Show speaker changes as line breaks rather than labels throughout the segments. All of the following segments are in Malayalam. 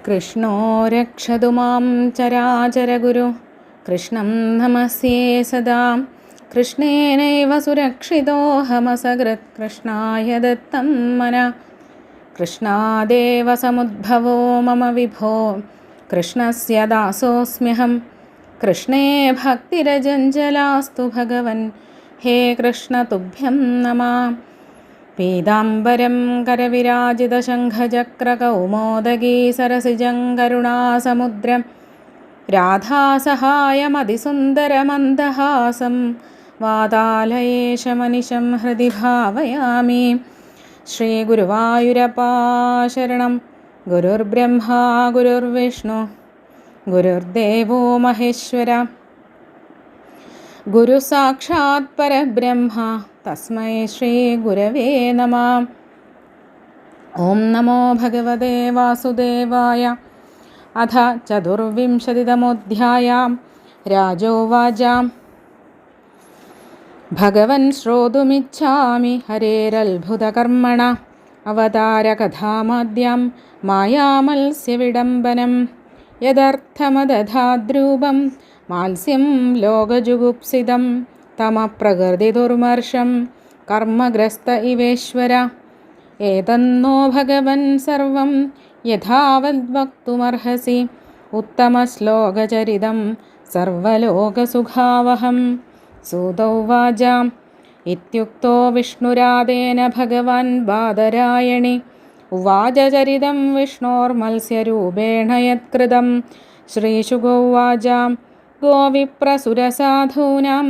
कृष्णो रक्षतु मां चराचरगुरु कृष्णं नमस्ये सदा। कृष्णेनैव सुरक्षितोऽहमसकृत् कृष्णाय दत्तं मना। कृष्णादेव समुद्भवो मम विभो कृष्णस्य दासोऽस्म्यहं। कृष्णे भक्तिरजञ्जलास्तु भगवन् हे कृष्ण तुभ्यं नमः। पीताम्बरं करविराजितशङ्खचक्रकौमोदगी सरसिजं करुणासमुद्रं राधासहायमतिसुन्दरमन्दहासं वातालयेशमनिशं हृदि भावयामि। श्रीगुरुवायुरप्पा शरणं। गुरुर्ब्रह्मा गुरुर्विष्णु गुरुर्देवो महेश्वर गुरु साक्षात् परब्रह्म तस्मै श्री गुरवे नमः। ओं नमो भगवते वासुदेवाय। अथ चतुर्विंशतितमोऽध्यायः। राजोवाच भगवन् श्रोतुमिच्छामि हरेरल्भुतकर्मण अवतारकथामाद्यं मायामल्स्यविडम्बनं यदर्थमदधाद्रूपं माल्स्यं लोकजुगुप्सितं तमप्रकृतिदुर्मर्शं कर्मग्रस्त इवेश्वर एतन्नो भगवन् सर्वं यथावद्वक्तुमर्हसि उत्तमश्लोकचरितं सर्वलोकसुखावहम्। सूत उवाच इत्युक्तो विष्णुरादेन भगवान् बादरायणि उवाच चरितं विष्णोर्मत्स्यरूपेण यत्कृतं। श्रीशुक उवाच गोविप्रसुरसाधूनां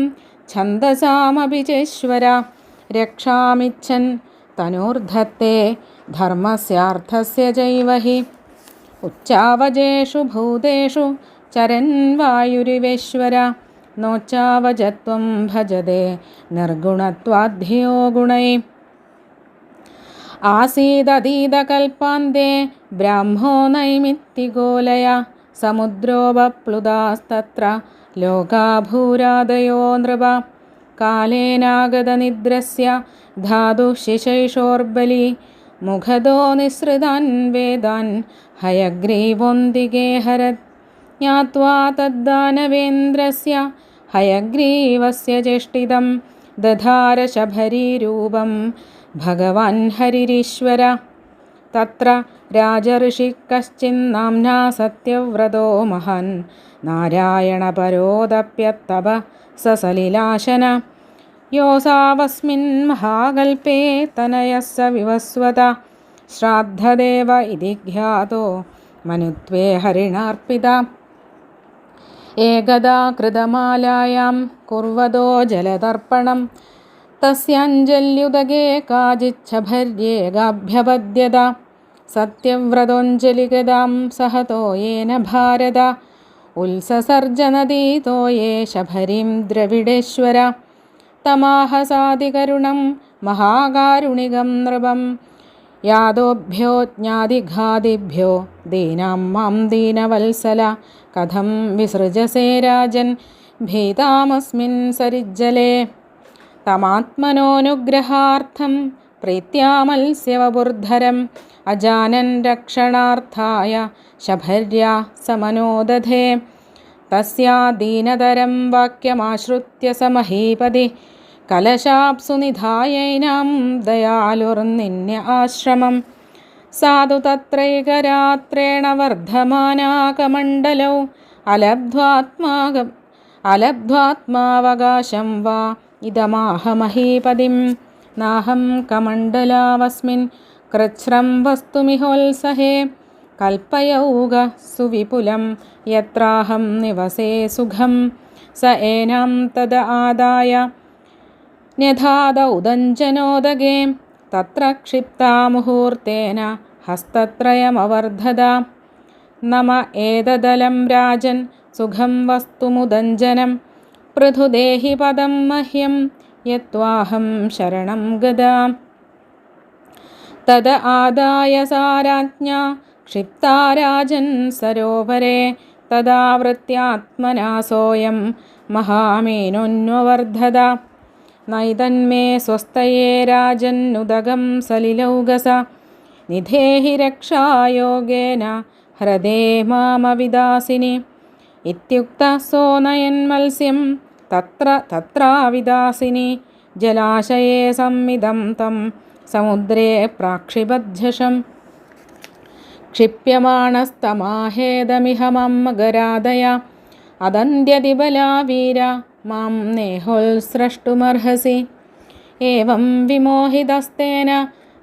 छन्दसामपि चेश्वर रक्षामिच्छन् तनूर्धत्ते धर्मस्यार्थस्य चैव हि उच्चावचेषु भूतेषु चरन् वायुरिवेश्वर नोच्चावचत्वं भजते निर्गुणत्वाद्धियो गुणै आसीदतीतकल्पान्ते ब्राह्मो नैमित्तिकोलया समुद्रोपप्लुतास्तत्र लोका भूरादयो नृप कालेनागतनिद्रस्य धातुशिशैषोर्बली मुखतो निःसृतान् वेदान् हयग्रीवोऽन्तिके हरत् ज्ञात्वा तद्दानवेन्द्रस्य हयग्रीवस्य चेष्टितं दधार शबरीरूपं भगवान् हरिरीश्वर तत्र राजर्षिः कश्चिन्नाम्ना सत्यव्रतो महान् नारायणपरोदप्यत्तपः योऽसावस्मिन् महाकल्पे तनयः स विवस्वत श्राद्धदेव इति ख्यातो मनुत्वे हरिणार्पिता एकदा कृतमालायां कुर्वतो जलतर्पणं तस्याञ्जल्युदके काचिच्छभर्येगाभ्यपद्यत सत्यव्रतोऽञ्जलिगदां सहतो येन भारत उल्ससर्जनदीतो ये शबरीं द्रविडेश्वर तमाहसादिकरुणं महाकारुणिकं नृपं यादोभ्यो ज्ञातिघादिभ्यो दीनां मां दीनवत्सल कथं विसृजसे राजन् भीतामस्मिन् सरिज्जले तमात्मनोऽनुग्रहार्थं प्रीत्यामल्स्यवपुर्धरम् अजानन् रक्षणार्थाय शबर्या समनोदधे तस्या दीनतरं वाक्यमाश्रुत्य स महीपति कलशाप्सु निधायैनां दयालुर्निन्य आश्रमं साधु तत्रैकरात्रेण वर्धमानाकमण्डलौ अलब्ध्वात्मावकाशं वा इदमाह महीपतिं नाहं कमण्डलावस्मिन् कृच्छ्रं वस्तुमिहोत्सहे कल्पयौग सुविपुलं यत्राहं निवसे सुखं स एनं तद आदाय न्यधादौदञ्जनोदगे तत्र क्षिप्ता मुहूर्तेन हस्तत्रयमवर्धत नम एतदलं राजन् सुखं वस्तुमुदञ्जनं पृथुदेहि पदं मह्यं यत्त्वाहं शरणं गदा तद आदाय सा राज्ञा क्षिप्ता राजन् सरोवरे तदावृत्यात्मना सोऽयं महामीनोऽन्ववर्धत नैतन्मे स्वस्तये राजन्नुदगं सलिलौगस निधेहि रक्षायोगेन ഹൃദേ മാമവിദാസിനി ഇത്യുക്തഃ സോ നയന്മത്സ്യം തത്രാവിദാസിനി ജലാശയേ സംമിതം തം സമുദ്രേ പ്രാക്ഷിപജ്ജഷം ക്ഷിപ്യമാണസ്തമാഹേദമിഹ മമ്മഗരാദയ അദന്ത്യതിബലാ വീര മാം നേഹോത്സ്രഷ്ടുമർഹസി ഏവം വിമോഹിതസ്തേന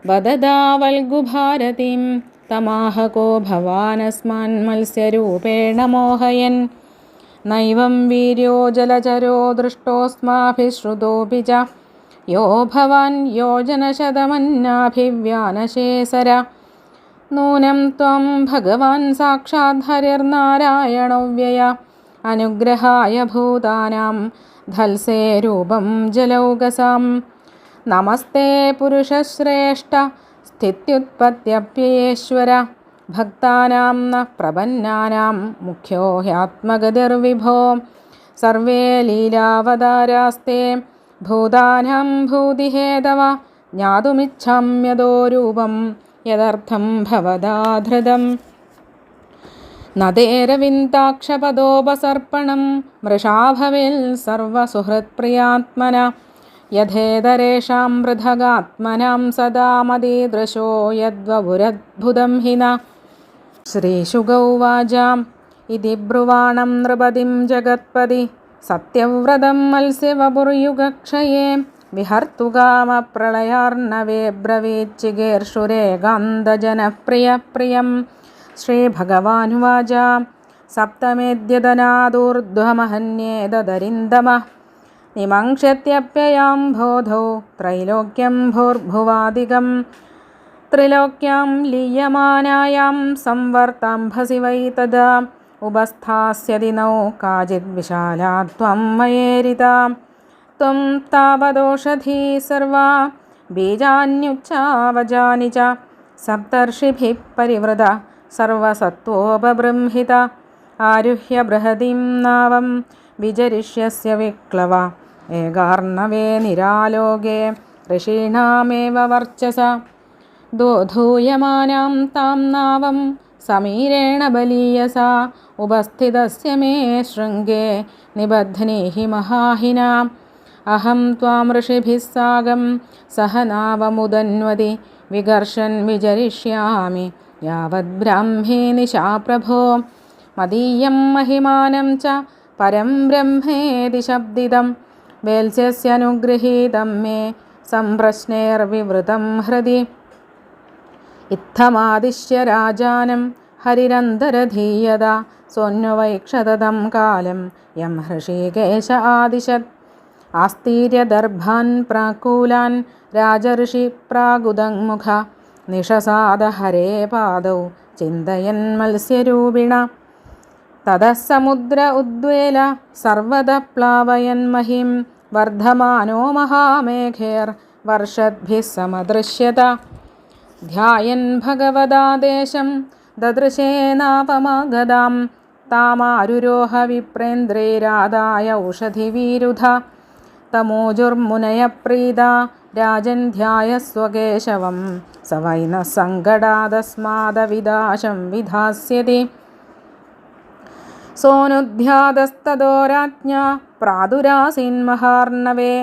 വദദാവൽഗുഭാരതീം തമാഹകോ ഭവാനസ്മാന്മത്സ്യരൂപേണ മോഹയൻ നൈവം വീര്യോ ജലചരോ ദൃഷ്ടോസ്മാഭിശ്രുതോപി ച യോ ഭവാൻ യോജനശതമന്നാഭിവ്യാനശേസര നൂനം ത്വം ഭഗവാൻ സാക്ഷാത് ഹരിർനാരായണോ വ്യയ അനുഗ്രഹായ ഭൂതാനാം ധൽസേ രൂപം ജലൗകസാം നമസ്തേ പുരുഷശ്രേഷ്ഠ സ്ഥിത്യുത്പത്യപ്യേശ്വര ഭക്താനാം ന പ്രപന്നാനാം മുഖ്യോ ഹ്യാത്മഗതിർവിഭോ സർവേ ലീലാവതാരാസ്തേ ഭൂതാനാം ഭൂതിഹേതവ ജ്ഞാതുമിച്ഛാമ്യതോ രൂപം യദർത്ഥം ഭവതാ ധൃതം നദേരവിന്ദാക്ഷപദോപസർപ്പണം മൃഷാ ഭവേൽ സർവസുഹൃത്പ്രിയാത്മന യഥേതരേഷാം പൃഥഗാത്മനാം സദാ മദീദൃശോ യദ്വപുരദ്ഭുതം ഹിന ശ്രീശുകൗവാച ഇതി ബ്രുവാണം നൃപതിം ജഗത്പതി സത്യവ്രതം മത്സ്യവപുർയുഗക്ഷയേ വിഹർത്തുകാമപ്രളയാർണവേ ബ്രവീച്ചികേർഷുരേകാന്തജനപ്രിയപ്രിയം ശ്രീഭഗവാനുവാച സപ്തമേദ്യതനാദൂർധ്വമഹന്യേതദരിന്ദമഃ നിമങ്ഷ്യത്യപ്യയാം ബോധൗ ത്രൈലോക്യം ഭൂർഭുവാദികം ത്രിലോക്യാം ലീയമാനായാം സംവർത്താംഭസി വൈ തദാ ഉപസ്ഥാസ്യതി നൗ കാചിദ് വിശാലാ ത്വം മയേരിതാ ത്വം താവദോഷധീ സർവാ ബീജാന്യുച്ഛാവജാനി ച സപ്തർഷിഭിഃ പരിവൃത സർവസത്വോപബൃംഹിത ആരുഹ്യ ബൃഹതീം നാവം വിചരിഷ്യസ്യ വിക്ലവ ഏകാർണവേ നിരാലോകേ ഋഷീണാമേവ വർച്ചസ ദോധൂയമാനാം താം നാവം സമീരേണ ബലീയസാ ഉപസ്ഥിതസ്യ മേ ശൃംഗേ നിബധ്നീഹി മഹാഹിനാ അഹം ത്വാം ഋഷിഭിः സാഗം സഹ നാവമുദന്വതി വികർഷൻ വിചരിഷ്യാമി യാവത് ബ്രാഹ്മേ നിശാ പ്രഭോ മദീയം മഹിമാനം ച പരം ബ്രഹ്മേതി ശബ്ദിതം വേൽസ്യനുഗൃഹീതം മേ സംപ്രശ്നേർവിവൃതം ഹൃദി ഇത്തമാദിശ്യ രാജാനം ഹരിരന്തരധീയത സോന്വൈക്ഷതം കാലം യം ഹൃഷീകേശ ആദിശത് ആസ്തീര്യദർഭാൻ പ്രാകൂലാൻ രാജർഷി പ്രാഗുദങ്മുഖ നിഷസാദ ഹരേ പാദൗ ചിന്തയൻ മത്സ്യരൂപിണ തതഃ സമുദ്ര ഉദ്വേല സർവദ പ്ലാവയൻ മഹിം വർദ്ധമാനോ മഹാമേഘേർ വർഷദ്ഭിः സമദൃശ്യത ധ്യായൻ ഭഗവദാദേശം ദദൃശേനാപമാഗതാം താമാരുരോഹ വിപ്രേന്ദ്രൈരാദായ ഔഷധിവീരുധ തമോജുർമുനയ പ്രീത രാജൻ ധ്യായസ്വകേശവം സ വൈ ന സങ്കടാദസ്മാദവിദാശം വിധാസ്യതി സോനുധ്യാതസ്തദോ രാജ്ഞാ പ്രാദുരാസീന്മഹാർണവേ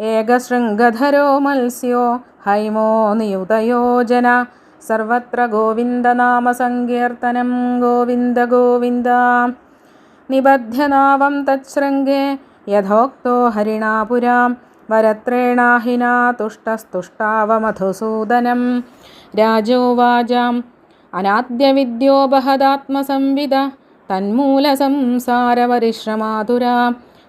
ഏകശൃംഗധരോ മത്സ്യോ ഹൈമോ നിയുതയോജന സർവത്ര ഗോവിന്ദനാമസങ്കീർത്തനം ഗോവിന്ദ ഗോവിന്ദ നിബധ്യനാവം തച്ഛൃംഗേ യഥോക്തോ ഹരിണാ പുരാ വരത്രേണാഹിനാ തുഷ്ടസ്തുഷ്ടാവമധുസൂദനം രാജോവാചാം അനാദ്യവിദ്യോപഹദാത്മസംവിദ തന്മൂലസംസാരപരിശ്രമാതുരാ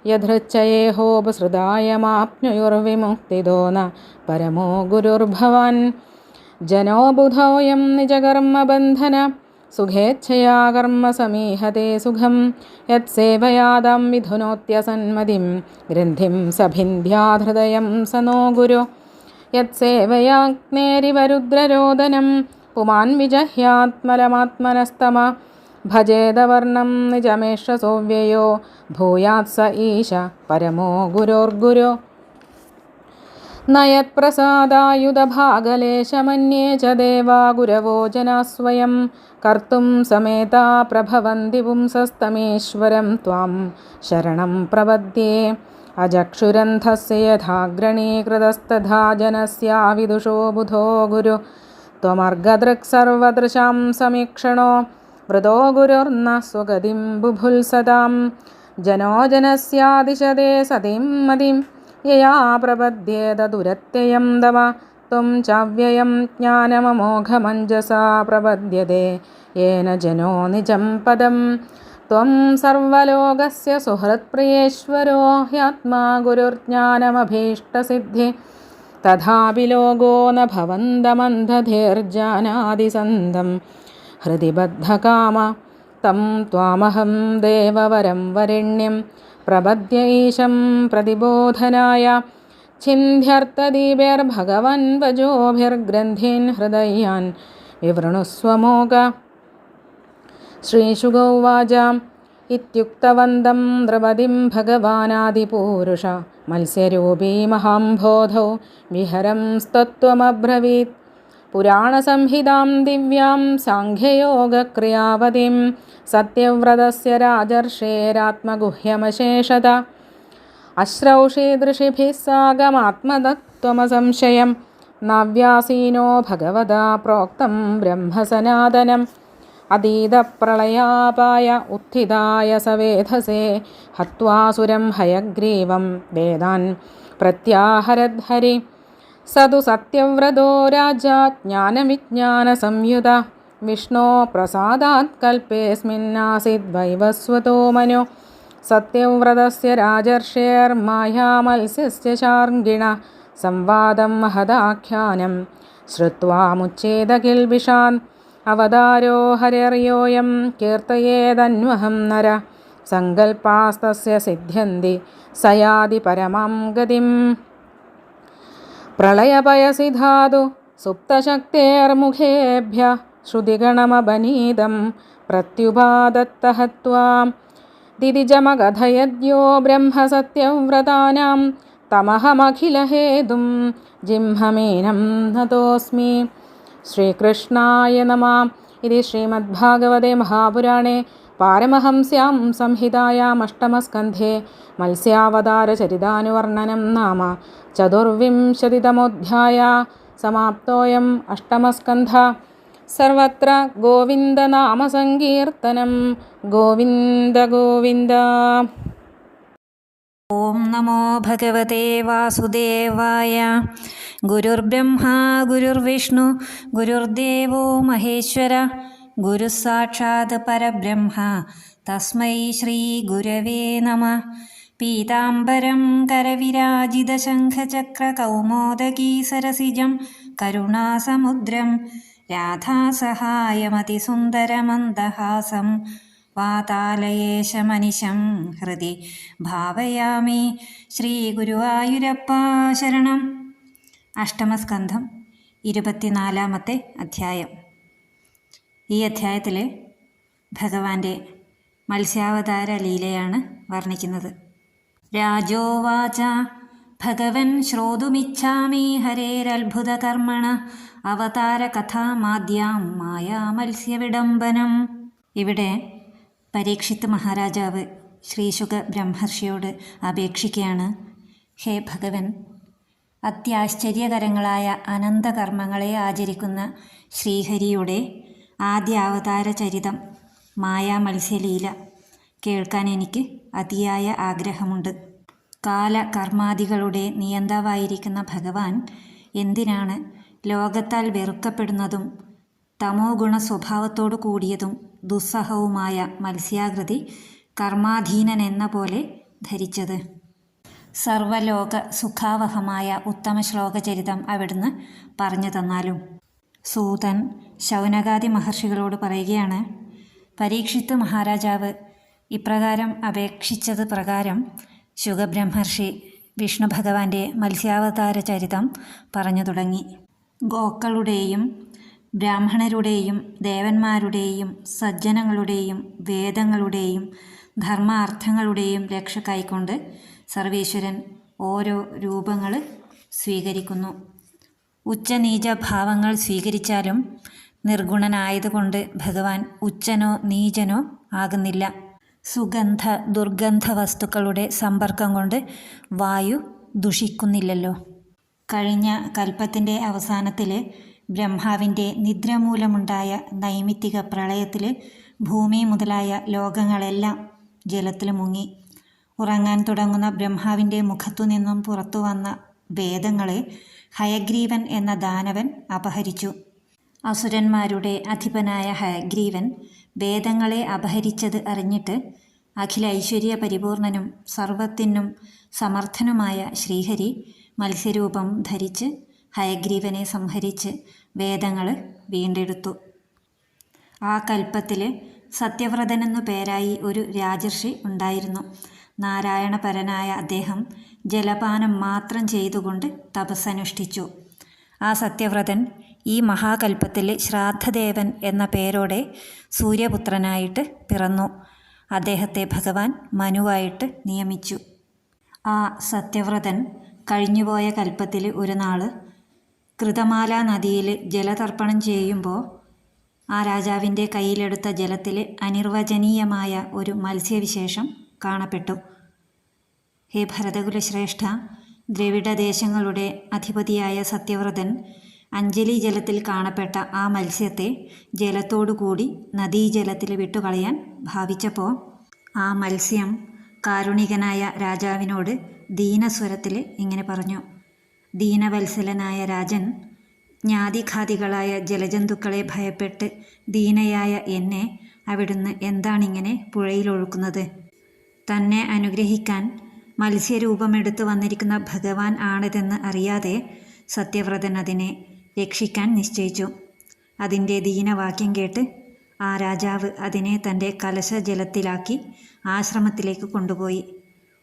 യഥൃച്ഛയേഹോപസൃതായമാപ്നുയുർവിമുക്തിദോ ന പരമോ ഗുരുർഭവാൻ ജനോ ബുധോയം നിജകർമ്മബന്ധന സുഖേച്ഛയാ കർമ്മ സമീഹത്തെ സുഖം യത്സേവയാദം വിധുനോത്യസന്മതിം ഗ്രന്ഥിം സഭിന്ധ്യാഹൃദയം സനോ ഗുരു യത്സേവയാഗ്നേരിവരുദ്രരോദനം പുമാൻ വിജഹ്യാത്മലമാത്മനസ്തമ ഭജേതവർണം നിജമേഷസോവ്യയോ ഭൂയാത് സ ഈശ പരമോ ഗുരോർഗുരു നയത്പ്രസാദായുധഭാഗലേശമന്യേ ച ദേവാ ഗുരവോ ജനാ സ്വയം കർത്തും സമേതാ പ്രഭവന്തി പുംസസ്തമേശ്വരം ത്വാം ശരണം പ്രപദ്യേ. അചക്ഷുരന്ധസ്യ യഥാഗ്രണീകൃതസ്തഥാ ജനസ്യാവിദുഷോ ബുധോ ഗുരു. ത്വമർഗദൃക് സർവദൃശാം സമീക്ഷണോ വൃതോ ഗുരുർന സ്വഗതിം ബുഭുൽസതാം. ജനോ ജനസ്യാദിശതേ സതിം മതിം യയാ പ്രപദ്യേത ദുരത്യയം തവ. ത്വം ചാവ്യയം ജ്ഞാനമമോഘമഞ്ജസാ പ്രപദ്യത്തെ യേന ജനോ നിജം പദം. ത്വം സർവലോകസ്യ സുഹൃത്പ്രിയേശ്വരോ ഹ്യാത്മാ ഗുരുർജ്ഞാനമഭീഷ്ടസിദ്ധി. തഥാപി ലോകോ ന ഭവന്തമന്ധധീർജാനാതി സന്തം ഹൃദി ബദ്ധകാമ. തം ത്വാമഹം ദേവവരം വരെണ്യം പ്രപദ്യ ഈശം പ്രതിബോധനായ. ഛിന്ധ്യർത്ഥദീപൈർഭഗവൻ വജോഭിർഗ്രന്ഥീൻ ഹൃദയാൻ വിവൃണുസ്വമോഘ. ശ്രീശുക ഉവാച ഇത്യുക്തവന്തം നൃപതിം ഭഗവാനാദിപൂരുഷ മത്സ്യരൂപീ മഹാംബോധൗ വിഹരംസ്തത്വമബ്രവീത്. പുരാണസംഹിതാം ദിവ്യാം സാംഖ്യയോഗക്രിയാവതിം സത്യവ്രതസ്യ രാജർഷേരാത്മഗുഹ്യമശേഷത. അശ്രൗഷീദൃശിഭിः സാകമാത്മതത്വമസംശയം നാവ്യാസീനോ ഭഗവതാ പ്രോക്തം ബ്രഹ്മസനാതനം. അതീതപ്രളയാപായ ഉത്ഥിതായ സവേധസേ ഹത്വാസുരം ഹയഗ്രീവം വേദാൻ പ്രത്യാഹരദ്ഹരി. സതു സത്യവ്രതോ രാജാ ജ്ഞാനവിജ്ഞാനസംയുത. വിഷ്ണോ പ്രസാദാത് കൽപേസ്മിന്നാസിദ് വൈവസ്വതോ മനോ. സത്യവ്രതസ്യ രാജർഷേർമായാമത്സ്യസ്യ ശാർങ്കിണ സംവാദം മഹദാഖ്യാനം ശ്രുത്വാ മുച്ഛേദ കിൽബിഷാൻ. അവതാരോ ഹരിർയോയം കീർത്തയേതന്വഹം നര. സങ്കൽപ്പാസ്തസ്യ സിദ്ധ്യന്തി സയാതി പരമാം ഗതിം. പ്രളയപയസി ധാതു സുപ്തശക്തേർമുഖേഭ്യ ശ്രുതിഗണമബനീതം പ്രത്യുപാദത്തഹത്വാം. ദിതിജമകഥയദ്യോ ബ്രഹ്മസത്യവ്രതാനാം തമഹമഖിലഹേതും ജിംഹമീനം നതോസ്മി. ശ്രീകൃഷ്ണായ നമഃ. ഇതി ശ്രീമദ്ഭാഗവതേ മഹാപുരാണേ പാരമഹംസ്യാം സംഹിതായാം അഷ്ടമസ്കന്ധേ മത്സ്യാവതാരചരിതാനുവർണ്ണനം നാമ ചതുർവിംശതിതമോऽധ്യായः. സമാപ്തോऽയം അഷ്ടമസ്കന്ധः. സർവത്ര ഗോവിന്ദനാമസങ്കീർത്തനം. ഗോവിന്ദ ഗോവിന്ദ.
ഓം നമോ ഭഗവതേ വാസുദേവായ. ഗുരുർബ്രഹ്മാ ഗുരുർവിഷ്ണു ഗുരുർദേവോ മഹേശ്വര. ഗുരുഃ സാക്ഷാത് പരബ്രഹ്മ തസ്മൈ ശ്രീ ഗുരവേ നമഃ. പീതാംബരം കരവിരാജിതശംഖചക്രകൗമോദകീ സരസിജം കരുണാസമുദ്രം രാധാസഹായമതിസുന്ദരമന്ദഹാസം വാതാലയേശമനിശം ഹൃദി ഭാവയാമി. ശ്രീ ഗുരുവായൂരപ്പ ശരണം. അഷ്ടമസ്കന്ധം 24-ാമത്തെ അധ്യായം. ഈ അധ്യായത്തിൽ ഭഗവാന്റെ മത്സ്യാവതാര ലീലയാണ് വർണ്ണിക്കുന്നത്. രാജോവാച ഭഗവൻ ശ്രോതുമിച്ഛാമി ഹരേരത്ഭുതകർമ്മണ അവതാരകഥാമാദ്യാം മായാമത്സ്യവിഡംബനം. ഇവിടെ പരീക്ഷിത്ത് മഹാരാജാവ് ശ്രീശുക ബ്രഹ്മർഷിയോട് അപേക്ഷിക്കുകയാണ്. ഹേ ഭഗവൻ, അത്യാശ്ചര്യകരങ്ങളായ അനന്തകർമ്മങ്ങളെ ആചരിക്കുന്ന ശ്രീഹരിയുടെ ആദ്യ അവതാര ചരിതം മായാമത്സ്യലീല കേൾക്കാൻ എനിക്ക് അതിയായ ആഗ്രഹമുണ്ട്. കാലകർമാദികളുടെ നിയന്താവായിരിക്കുന്ന ഭഗവാൻ എന്തിനാണ് ലോകത്താൽ വെറുക്കപ്പെടുന്നതും തമോ ഗുണ സ്വഭാവത്തോടു കൂടിയതും ദുസ്സഹവുമായ മത്സ്യാകൃതി കർമാധീനനെന്ന പോലെ ധരിച്ചത്? സർവലോക സുഖാവഹമായ ഉത്തമ ശ്ലോകചരിതം അവിടുന്ന് പറഞ്ഞു തന്നാലും. സൂതൻ ശൗനകാദി മഹർഷികളോട് പറയുകയാണ്, പരീക്ഷിത്ത് മഹാരാജാവ് ഇപ്രകാരം അപേക്ഷിച്ചത് പ്രകാരം ശുഗബ്രഹ്മർഷി വിഷ്ണു ഭഗവാന്റെ മത്സ്യാവതാര ചരിതം പറഞ്ഞു തുടങ്ങി. ഗോക്കളുടെയും ബ്രാഹ്മണരുടെയും ദേവന്മാരുടെയും സജ്ജനങ്ങളുടെയും വേദങ്ങളുടെയും ധർമാർത്ഥങ്ങളുടെയും രക്ഷ കൈക്കൊണ്ട് സർവേശ്വരൻ ഓരോ രൂപങ്ങൾ സ്വീകരിക്കുന്നു. ഉച്ചനീച ഭാവങ്ങൾ സ്വീകരിച്ചാലും നിർഗുണനായതുകൊണ്ട് ഭഗവാൻ ഉച്ചനോ നീചനോ ആകുന്നില്ല. സുഗന്ധ ദുർഗന്ധ വസ്തുക്കളുടെ സമ്പർക്കം കൊണ്ട് വായു ദുഷിക്കുന്നില്ലല്ലോ. കഴിഞ്ഞ കൽപ്പത്തിൻ്റെ അവസാനത്തിൽ ബ്രഹ്മാവിൻ്റെ നിദ്ര മൂലമുണ്ടായ നൈമിത്തിക പ്രളയത്തിൽ ഭൂമി മുതലായ ലോകങ്ങളെല്ലാം ജലത്തിൽ മുങ്ങി. ഉറങ്ങാൻ തുടങ്ങുന്ന ബ്രഹ്മാവിൻ്റെ മുഖത്തു നിന്നും പുറത്തു വന്ന വേദങ്ങളെ ഹയഗ്രീവൻ എന്ന ദാനവൻ അപഹരിച്ചു. അസുരന്മാരുടെ അധിപനായ ഹയഗ്രീവൻ വേദങ്ങളെ അപഹരിച്ചത് അറിഞ്ഞിട്ട് അഖില ഐശ്വര്യ പരിപൂർണനും സർവത്തിനും സമർത്ഥനുമായ ശ്രീഹരി മത്സ്യരൂപം ധരിച്ച് ഹയഗ്രീവനെ സംഹരിച്ച് വേദങ്ങൾ വീണ്ടെടുത്തു. ആ കൽപ്പത്തിൽ സത്യവ്രതനെന്നു പേരായി ഒരു രാജർഷി ഉണ്ടായിരുന്നു. നാരായണപരനായ അദ്ദേഹം ജലപാനം മാത്രം ചെയ്തുകൊണ്ട് തപസ്സനുഷ്ഠിച്ചു. ആ സത്യവ്രതൻ ഈ മഹാകൽപ്പത്തിൽ ശ്രാദ്ധദേവൻ എന്ന പേരോടെ സൂര്യപുത്രനായിട്ട് പിറന്നു. അദ്ദേഹത്തെ ഭഗവാൻ മനുവായിട്ട് നിയമിച്ചു. ആ സത്യവ്രതൻ കഴിഞ്ഞുപോയ കൽപ്പത്തിൽ ഒരു നാൾ കൃതമാല നദിയിൽ ജലതർപ്പണം ചെയ്യുമ്പോൾ ആ രാജാവിൻ്റെ കയ്യിലെടുത്ത ജലത്തിൽ അനിർവചനീയമായ ഒരു മത്സ്യവിശേഷം കാണപ്പെട്ടു. ഹേ ഭരതകുലശ്രേഷ്ഠ, ദ്രവിഡദേശങ്ങളുടെ അധിപതിയായ സത്യവ്രതൻ അഞ്ജലി ജലത്തിൽ കാണപ്പെട്ട ആ മത്സ്യത്തെ ജലത്തോടുകൂടി നദീജലത്തിൽ വിട്ടുകളയാൻ ഭാവിച്ചപ്പോൾ ആ മത്സ്യം കാരുണികനായ രാജാവിനോട് ദീനസ്വരത്തിൽ ഇങ്ങനെ പറഞ്ഞു: ദീനവത്സലനായ രാജൻ, ജ്ഞാതിഘാതികളായ ജലജന്തുക്കളെ ഭയപ്പെട്ട് ദീനയായ എന്നെ അവിടുന്ന് എന്താണിങ്ങനെ പുഴയിലൊഴുക്കുന്നത്? തന്നെ അനുഗ്രഹിക്കാൻ മത്സ്യരൂപമെടുത്ത് വന്നിരിക്കുന്ന ഭഗവാൻ ആണിതെന്ന് അറിയാതെ സത്യവ്രതൻ അതിനെ രക്ഷിക്കാൻ നിശ്ചയിച്ചു. അതിൻ്റെ ദീനവാക്യം കേട്ട് ആ രാജാവ് അതിനെ തൻ്റെ കലശജലത്തിലാക്കി ആശ്രമത്തിലേക്ക് കൊണ്ടുപോയി.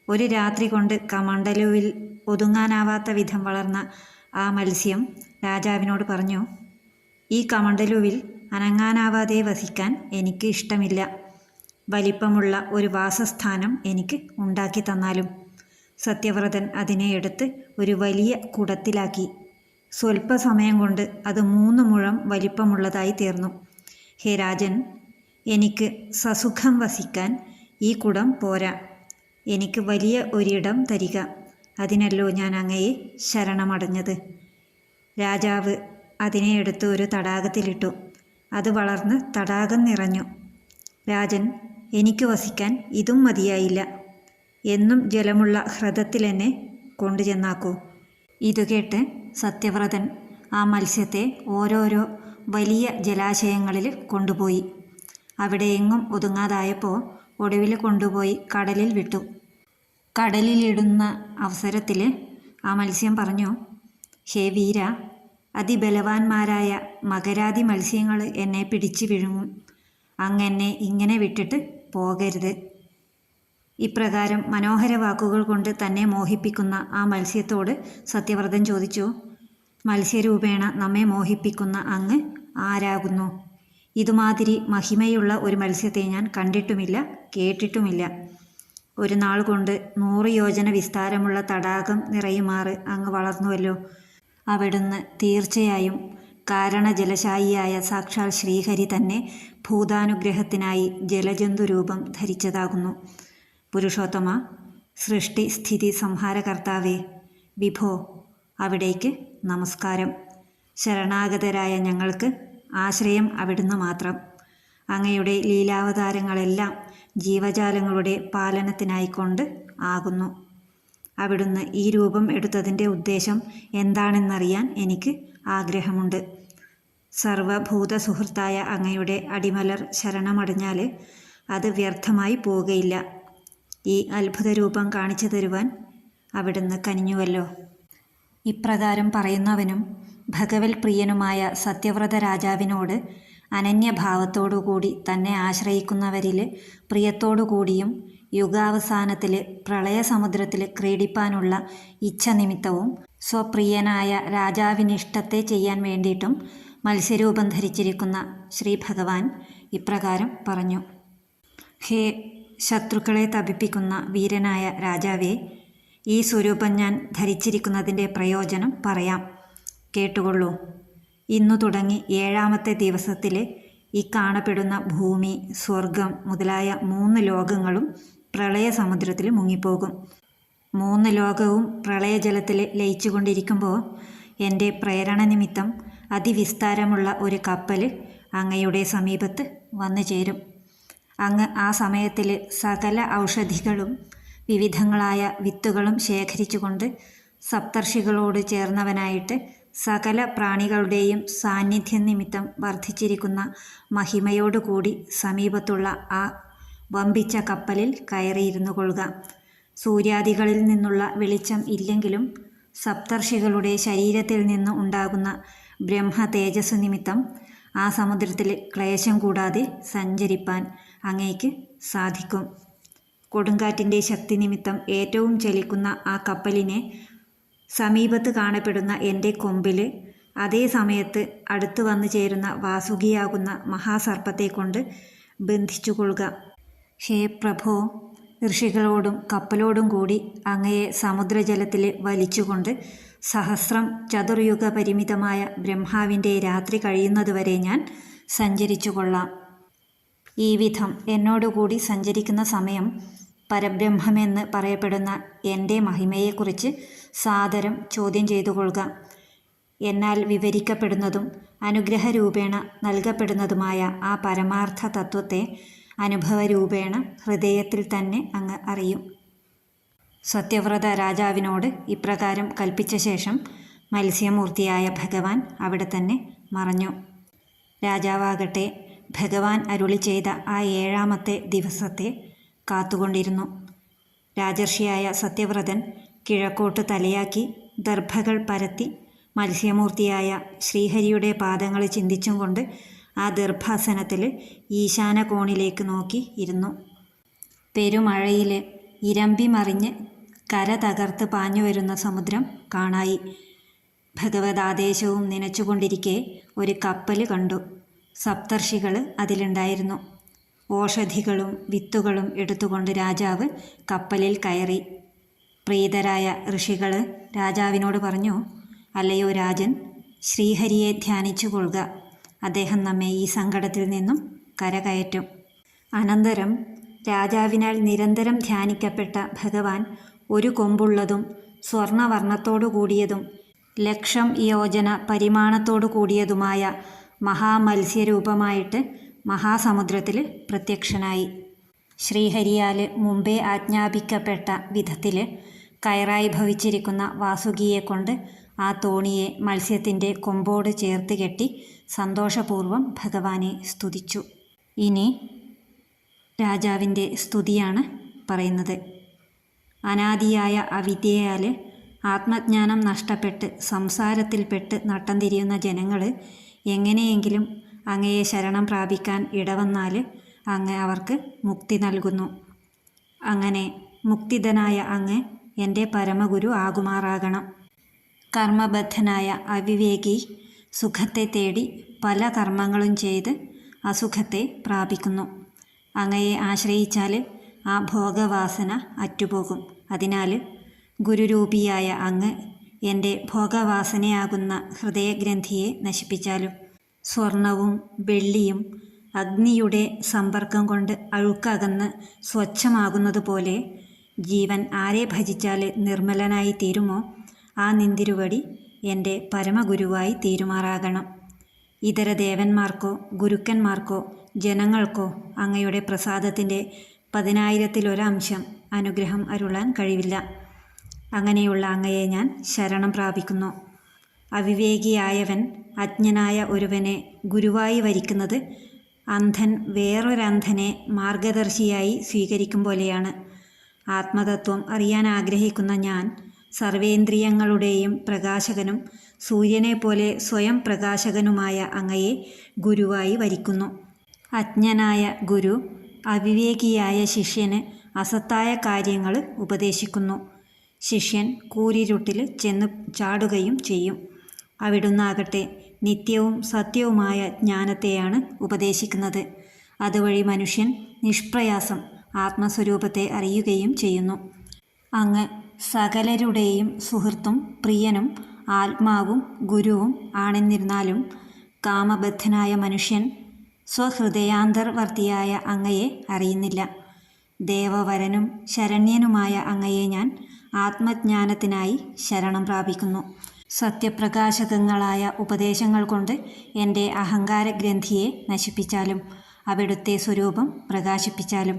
ഒരു രാത്രി കൊണ്ട് കമണ്ഡലുവിൽ ഒതുങ്ങാനാവാത്ത വിധം വളർന്ന ആ മത്സ്യം രാജാവിനോട് പറഞ്ഞു: ഈ കമണ്ഡലുവിൽ അനങ്ങാനാവാതെ വസിക്കാൻ എനിക്ക് ഇഷ്ടമില്ല. വലിപ്പമുള്ള ഒരു വാസസ്ഥാനം എനിക്ക് ഉണ്ടാക്കി തന്നാലും. സത്യവ്രതൻ അതിനെ എടുത്ത് ഒരു വലിയ കുടത്തിലാക്കി. സ്വല്പസമയം കൊണ്ട് അത് 3 മുഴം വലിപ്പമുള്ളതായി തീർന്നു. ഹേ രാജൻ, എനിക്ക് സസുഖം വസിക്കാൻ ഈ കുടം പോരാ. എനിക്ക് വലിയ ഒരിടം തരിക. അതിനല്ലോ ഞാൻ അങ്ങയെ ശരണമടഞ്ഞത്. രാജാവ് അതിനെ എടുത്ത് ഒരു തടാകത്തിലിട്ടു. അത് വളർന്ന് തടാകം നിറഞ്ഞു. രാജൻ, എനിക്ക് വസിക്കാൻ ഇതും മതിയായില്ല. എന്നും ജലമുള്ള ഹ്രദത്തിൽ എന്നെ കൊണ്ടുചെന്നാക്കൂ. ഇതുകേട്ട് സത്യവ്രതൻ ആ മത്സ്യത്തെ ഓരോരോ വലിയ ജലാശയങ്ങളിൽ കൊണ്ടുപോയി. അവിടെ എങ്ങും ഒതുങ്ങാതായപ്പോൾ ഒടുവിൽ കൊണ്ടുപോയി കടലിൽ വിട്ടു. കടലിലിടുന്ന അവസരത്തിൽ ആ മത്സ്യം പറഞ്ഞു: ഹേ വീര, അതിബലവാന്മാരായ മകരാതി മത്സ്യങ്ങൾ എന്നെ പിടിച്ചു വിഴുങ്ങും. അങ്ങെന്നെ ഇങ്ങനെ വിട്ടിട്ട് പോകരുത്. ഇപ്രകാരം മനോഹര വാക്കുകൾ കൊണ്ട് തന്നെ മോഹിപ്പിക്കുന്ന ആ മത്സ്യത്തോട് സത്യവ്രതൻ ചോദിച്ചു: മത്സ്യരൂപേണ നമ്മെ മോഹിപ്പിക്കുന്ന അങ്ങ് ആരാകുന്നു? ഇതുമാതിരി മഹിമയുള്ള ഒരു മത്സ്യത്തെ ഞാൻ കണ്ടിട്ടുമില്ല, കേട്ടിട്ടുമില്ല. ഒരു നാൾ കൊണ്ട് 100 യോജന വിസ്താരമുള്ള തടാകം നിറയുമാറ് അങ്ങ് വളർന്നുവല്ലോ. അവിടുന്ന് തീർച്ചയായും കാരണജലശായിയായ സാക്ഷാൽ ശ്രീഹരി തന്നെ ഭൂതാനുഗ്രഹത്തിനായി ജലജന്തു രൂപം ധരിച്ചതാകുന്നു. പുരുഷോത്തമ, സൃഷ്ടി സ്ഥിതി സംഹാരകർത്താവേ, വിഭോ, അവിടേക്ക് നമസ്കാരം. ശരണാഗതരായ ഞങ്ങൾക്ക് ആശ്രയം അവിടുന്ന് മാത്രം. അങ്ങയുടെ ലീലാവതാരങ്ങളെല്ലാം ജീവജാലങ്ങളുടെ പാലനത്തിനായിക്കൊണ്ട് ആകുന്നു. അവിടുന്ന് ഈ രൂപം എടുത്തതിൻ്റെ ഉദ്ദേശം എന്താണെന്നറിയാൻ എനിക്ക് ആഗ്രഹമുണ്ട്. സർവഭൂത സുഹൃത്തായ അങ്ങയുടെ അടിമലർ ശരണമടഞ്ഞാൽ അത് വ്യർത്ഥമായി പോവുകയില്ല. ഈ അത്ഭുത രൂപം കാണിച്ചു തരുവാൻ അവിടുന്ന് കനിഞ്ഞുവല്ലോ. ഇപ്രകാരം പറയുന്നവനും ഭഗവത് പ്രിയനുമായ സത്യവ്രത രാജാവിനോട് അനന്യഭാവത്തോടുകൂടി തന്നെ ആശ്രയിക്കുന്നവരിൽ പ്രിയത്തോടുകൂടിയും യുഗാവസാനത്തിൽ പ്രളയസമുദ്രത്തിൽ ക്രീഡിപ്പാനുള്ള ഇച്ഛ നിമിത്തവും സ്വപ്രിയനായ രാജാവിനിഷ്ടത്തെ ചെയ്യാൻ വേണ്ടിയിട്ടും മത്സ്യരൂപം ധരിച്ചിരിക്കുന്ന ശ്രീ ഭഗവാൻ ഇപ്രകാരം പറഞ്ഞു: ഹേ ശത്രുക്കളെ തപിപ്പിക്കുന്ന വീരനായ രാജാവേ, ഈ സ്വരൂപം ഞാൻ ധരിച്ചിരിക്കുന്നതിൻ്റെ പ്രയോജനം പറയാം, കേട്ടുകൊള്ളൂ. ഇന്നു തുടങ്ങി 7-ാമത്തെ ദിവസത്തിൽ ഈ കാണപ്പെടുന്ന ഭൂമി, സ്വർഗം മുതലായ 3 ലോകങ്ങളും പ്രളയ സമുദ്രത്തിൽ മുങ്ങിപ്പോകും. 3 ലോകവും പ്രളയജലത്തിൽ ലയിച്ചുകൊണ്ടിരിക്കുമ്പോൾ എൻ്റെ പ്രേരണ നിമിത്തം അതിവിസ്താരമുള്ള ഒരു കപ്പൽ അങ്ങയുടെ സമീപത്ത് വന്നു ചേരും. അങ്ങ് ആ സമയത്തിൽ സകല ഔഷധികളും വിവിധങ്ങളായ വിത്തുകളും ശേഖരിച്ചുകൊണ്ട് സപ്തർഷികളോട് ചേർന്നവനായിട്ട് സകല പ്രാണികളുടെയും സാന്നിധ്യം നിമിത്തം വർദ്ധിച്ചിരിക്കുന്ന മഹിമയോടുകൂടി സമീപത്തുള്ള ആ വമ്പിച്ച കപ്പലിൽ കയറിയിരുന്നു കൊള്ളുക. സൂര്യാദികളിൽ നിന്നുള്ള വെളിച്ചം ഇല്ലെങ്കിലും സപ്തർഷികളുടെ ശരീരത്തിൽ നിന്ന് ഉണ്ടാകുന്ന ബ്രഹ്മ തേജസ് നിമിത്തം ആ സമുദ്രത്തിൽ ക്ലേശം കൂടാതെ സഞ്ചരിപ്പാൻ അങ്ങേക്ക് സാധിക്കും. കൊടുങ്കാറ്റിൻ്റെ ശക്തി നിമിത്തം ഏറ്റവും ചലിക്കുന്ന ആ കപ്പലിനെ സമീപത്ത് കാണപ്പെടുന്ന എൻ്റെ കൊമ്പിൽ അതേ സമയത്ത് അടുത്ത് വന്നു ചേരുന്ന വാസുകിയാകുന്ന മഹാസർപ്പത്തെ കൊണ്ട് ബന്ധിച്ചു കൊള്ളുക. ഹേ പ്രഭോ, ഋഷികളോടും കപ്പലോടും കൂടി അങ്ങയെ സമുദ്രജലത്തിൽ വലിച്ചുകൊണ്ട് സഹസ്രം ചതുർയുഗ പരിമിതമായ ബ്രഹ്മാവിൻ്റെ രാത്രി കഴിയുന്നതുവരെ ഞാൻ സഞ്ചരിച്ചു കൊള്ളാം. ഈ വിധം എന്നോടുകൂടി സഞ്ചരിക്കുന്ന സമയം പരബ്രഹ്മമെന്ന് പറയപ്പെടുന്ന എൻ്റെ മഹിമയെക്കുറിച്ച് സാദരം ചോദ്യം ചെയ്തു കൊള്ളുക. എന്നാൽ വിവരിക്കപ്പെടുന്നതും അനുഗ്രഹരൂപേണ നൽകപ്പെടുന്നതുമായ ആ പരമാർത്ഥ തത്വത്തെ അനുഭവരൂപേണ ഹൃദയത്തിൽ തന്നെ അങ്ങ് അറിയും. സത്യവ്രത രാജാവിനോട് ഇപ്രകാരം കൽപ്പിച്ച ശേഷം മത്സ്യമൂർത്തിയായ ഭഗവാൻ അവിടെ തന്നെ മറഞ്ഞു. രാജാവാകട്ടെ ഭഗവാൻ അരുളി ചെയ്ത ആ 7-ാമത്തെ ദിവസത്തെ കാത്തുകൊണ്ടിരുന്നു. രാജർഷിയായ സത്യവ്രതൻ കിഴക്കോട്ട് തലയാക്കി ദർഭകൾ പരത്തി മത്സ്യമൂർത്തിയായ ശ്രീഹരിയുടെ പാദങ്ങൾ ചിന്തിച്ചും കൊണ്ട് ആ ദർഭാസനത്തിൽ ഈശാന കോണിലേക്ക് നോക്കി ഇരുന്നു. പെരുമഴയിൽ ഇരമ്പി മറിഞ്ഞ് കര തകർത്ത് പാഞ്ഞു വരുന്ന സമുദ്രം കാണായി. ഭഗവതാദേശവും നനച്ചുകൊണ്ടിരിക്കെ ഒരു കപ്പൽ കണ്ടു. സപ്തർഷികൾ അതിലുണ്ടായിരുന്നു. ഓഷധികളും വിത്തുകളും എടുത്തുകൊണ്ട് രാജാവ് കപ്പലിൽ കയറി. പ്രീതരായ ഋഷികൾ രാജാവിനോട് പറഞ്ഞു, അല്ലയോ രാജൻ, ശ്രീഹരിയെ ധ്യാനിച്ചു കൊള്ളുക. അദ്ദേഹം നമ്മെ ഈ സങ്കടത്തിൽ നിന്നും കരകയറ്റും. അനന്തരം രാജാവിനാൽ നിരന്തരം ധ്യാനിക്കപ്പെട്ട ഭഗവാൻ ഒരു കൊമ്പുള്ളതും സ്വർണവർണ്ണത്തോടു കൂടിയതും 1,00,000 യോജന പരിമാണത്തോടു കൂടിയതുമായ മഹാമത്സ്യരൂപമായിട്ട് മഹാസമുദ്രത്തിൽ പ്രത്യക്ഷനായി. ശ്രീഹരിയാൽ മുമ്പേ ആജ്ഞാപിക്കപ്പെട്ട വിധത്തിൽ കയറായി ഭവിച്ചിരിക്കുന്ന വാസുകിയെക്കൊണ്ട് ആ തോണിയെ മത്സ്യത്തിൻ്റെ കൊമ്പോട് ചേർത്ത് കെട്ടി സന്തോഷപൂർവം ഭഗവാനെ സ്തുതിച്ചു. ഇനി രാജാവിൻ്റെ സ്തുതിയാണ് പറയുന്നത്. അനാദിയായ അവിദ്യയാൽ ആത്മജ്ഞാനം നഷ്ടപ്പെട്ട് സംസാരത്തിൽപ്പെട്ട് നട്ടം തിരിയുന്ന ജനങ്ങൾ എങ്ങനെയെങ്കിലും അങ്ങയെ ശരണം പ്രാപിക്കാൻ ഇടവന്നാൽ അങ്ങ് അവർക്ക് മുക്തി നൽകുന്നു. അങ്ങനെ മുക്തിദനായ അങ്ങ് എൻ്റെ പരമഗുരു ആകുമാറാകണം. കർമ്മബദ്ധനായ അവിവേകി സുഖത്തെ തേടി പല കർമ്മങ്ങളും ചെയ്ത് അസുഖത്തെ പ്രാപിക്കുന്നു. അങ്ങയെ ആശ്രയിച്ചാൽ ആ ഭോഗവാസന അറ്റുപോകും. അതിനാൽ ഗുരുരൂപിയായ അങ്ങ് എൻ്റെ ഭോഗവാസനയാകുന്ന ഹൃദയഗ്രന്ഥിയെ നശിപ്പിച്ചാലും. സ്വർണവും വെള്ളിയും അഗ്നിയുടെ സമ്പർക്കം കൊണ്ട് അഴുക്കകന്ന് സ്വച്ഛമാകുന്നതുപോലെ ജീവൻ ആരെ ഭജിച്ചാൽ നിർമ്മലനായി തീരുമോ ആ നിന്തിരുവടി എൻ്റെ പരമഗുരുവായി തീരുമാറാകണം. ഇതര ദേവന്മാർക്കോ ഗുരുക്കന്മാർക്കോ ജനങ്ങൾക്കോ അങ്ങയുടെ പ്രസാദത്തിൻ്റെ 10,000-ൽ-1 അനുഗ്രഹം അരുളാൻ കഴിവില്ല. അങ്ങനെയുള്ള അങ്ങയെ ഞാൻ ശരണം പ്രാപിക്കുന്നു. അവിവേകിയായവൻ അജ്ഞനായ ഒരുവനെ ഗുരുവായി വരിക്കുന്നത് അന്ധൻ വേറൊരന്ധനെ മാർഗദർശിയായി സ്വീകരിക്കും പോലെയാണ്. ആത്മതത്വം അറിയാൻ ആഗ്രഹിക്കുന്ന ഞാൻ സർവേന്ദ്രിയങ്ങളുടെയും പ്രകാശകനും സൂര്യനെപ്പോലെ സ്വയം പ്രകാശകനുമായ അങ്ങയെ ഗുരുവായി വരിക്കുന്നു. അജ്ഞനായ ഗുരു അവിവേകിയായ ശിഷ്യന് അസത്തായ കാര്യങ്ങൾ ഉപദേശിക്കുന്നു. ശിഷ്യൻ കൂരിരുട്ടിൽ ചെന്ന് ചാടുകയും ചെയ്യും. അവിടുന്നാകട്ടെ നിത്യവും സത്യവുമായ ജ്ഞാനത്തെയാണ് ഉപദേശിക്കുന്നത്. അതുവഴി മനുഷ്യൻ നിഷ്പ്രയാസം ആത്മസ്വരൂപത്തെ അറിയുകയും ചെയ്യുന്നു. അങ്ങ് സകലരുടെയും സുഹൃത്തും പ്രിയനും ആത്മാവും ഗുരുവും ആണെന്നിരുന്നാലും കാമബദ്ധനായ മനുഷ്യൻ സ്വഹൃദയാന്തർവർത്തിയായ അങ്ങയെ അറിയുന്നില്ല. ദേവവരനും ശരണ്യനുമായ അങ്ങയെ ഞാൻ ആത്മജ്ഞാനത്തിനായി ശരണം പ്രാപിക്കുന്നു. സത്യപ്രകാശകങ്ങളായ ഉപദേശങ്ങൾ കൊണ്ട് എൻ്റെ അഹങ്കാരഗ്രന്ഥിയെ നശിപ്പിച്ചാലും അവിടുത്തെ സ്വരൂപം പ്രകാശിപ്പിച്ചാലും.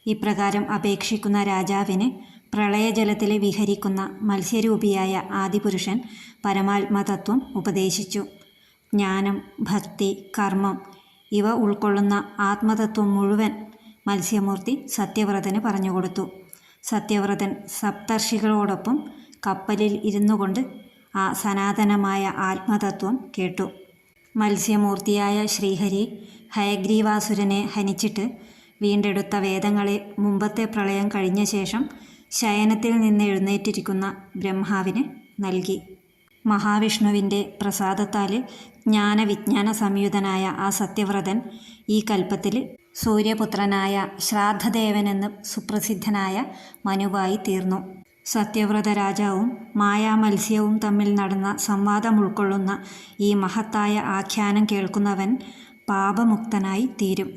ഇപ്രകാരം അപേക്ഷിക്കുന്ന രാജാവിന് പ്രളയജലത്തിൽ വിഹരിക്കുന്ന മത്സ്യരൂപിയായ ആദിപുരുഷൻ പരമാത്മതത്വം ഉപദേശിച്ചു. ജ്ഞാനം, ഭക്തി, കർമ്മം ഇവ ഉൾക്കൊള്ളുന്ന ആത്മതത്വം മുഴുവൻ മത്സ്യമൂർത്തി സത്യവ്രതന് പറഞ്ഞുകൊടുത്തു. സത്യവ്രതൻ സപ്തർഷികളോടൊപ്പം കപ്പലിൽ ഇരുന്നു കൊണ്ട് ആ സനാതനമായ ആത്മതത്വം കേട്ടു. മത്സ്യമൂർത്തിയായ ശ്രീഹരി ഹയഗ്രീവാസുരനെ ഹനിച്ചിട്ട് വീണ്ടെടുത്ത വേദങ്ങളെ മുമ്പത്തെ പ്രളയം കഴിഞ്ഞ ശേഷം ശയനത്തിൽ നിന്ന് എഴുന്നേറ്റിരിക്കുന്ന ബ്രഹ്മാവിന് നൽകി. മഹാവിഷ്ണുവിൻ്റെ പ്രസാദത്താൽ ജ്ഞാനവിജ്ഞാന സംയുതനായ ആ സത്യവ്രതൻ ഈ കൽപ്പത്തിൽ സൂര്യപുത്രനായ ശ്രാദ്ധദേവനെന്ന് സുപ്രസിദ്ധനായ മനുവായി തീർന്നു. സത്യവ്രത രാജാവും മായാമത്സ്യവും തമ്മിൽ നടന്ന സംവാദം ഉൾക്കൊള്ളുന്ന ഈ മഹത്തായ ആഖ്യാനം കേൾക്കുന്നവൻ പാപമുക്തനായി തീരും.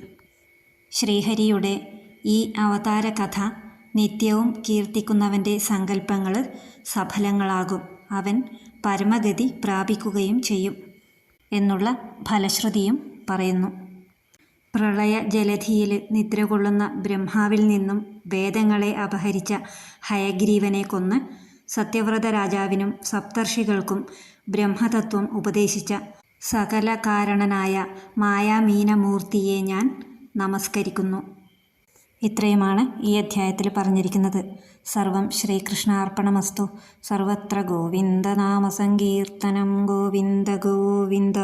ശ്രീഹരിയുടെ ഈ അവതാര കഥ നിത്യവും കീർത്തിക്കുന്നവൻ്റെ സങ്കല്പങ്ങൾ സഫലങ്ങളാകും. അവൻ പരമഗതി പ്രാപിക്കുകയും ചെയ്യും എന്നുള്ള ഫലശ്രുതിയും പറയുന്നു. പ്രളയ ജലധിയിൽ നിദ്രകൊള്ളുന്ന ബ്രഹ്മാവിൽ നിന്നും വേദങ്ങളെ അപഹരിച്ച ഹയഗ്രീവനെ കൊന്ന് സത്യവ്രത രാജാവിനും സപ്തർഷികൾക്കും ബ്രഹ്മതത്വം ഉപദേശിച്ച സകല കാരണനായ മായാമീനമൂർത്തിയെ ഞാൻ നമസ്കരിക്കുന്നു. ഇത്രയുമാണ് ഈ അധ്യായത്തിൽ പറഞ്ഞിരിക്കുന്നത്. സർവം ശ്രീകൃഷ്ണാർപ്പണമസ്തു. സർവത്ര ഗോവിന്ദനാമസങ്കീർത്തനം. ഗോവിന്ദ ഗോവിന്ദ.